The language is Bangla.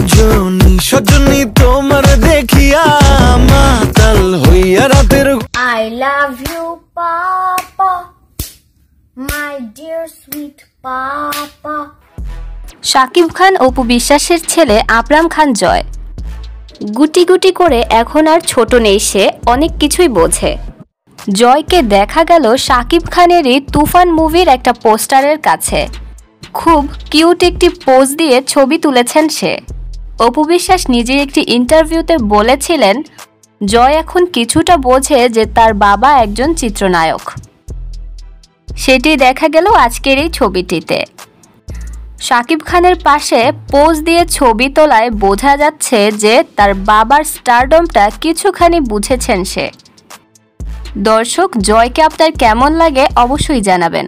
সজনী সজনী তোমার দেখিয়া মাতাল হইয়া রাতের I love you papa my dear sweet papa। Shakib Khan Apu বিশ্বাসের ছেলে আবরাম খান জয় গুটি গুটি করে এখন আর ছোট নেই, সে অনেক কিছুই বোঝে। জয়কে দেখা গেল শাকিব খানেরই তুফান মুভির একটা পোস্টারের কাছে। খুব কিউট একটি পোজ দিয়ে ছবি তুলেছেন সে। অপু বিশ্বাস নিজের একটি ইন্টারভিউতে বলেছিলেন জয় এখন কিছুটা বোঝে যে তার বাবা একজন চিত্রনায়ক। সেটি দেখা গেল আজকের এই ছবিটিতে। শাকিব খানের পাশে পোজ দিয়ে ছবি তোলায় বোঝা যাচ্ছে যে তার বাবার স্টারডমটা কিছুখানি বুঝেছেন সে। দর্শক, জয়কে আপনার কেমন লাগে অবশ্যই জানাবেন।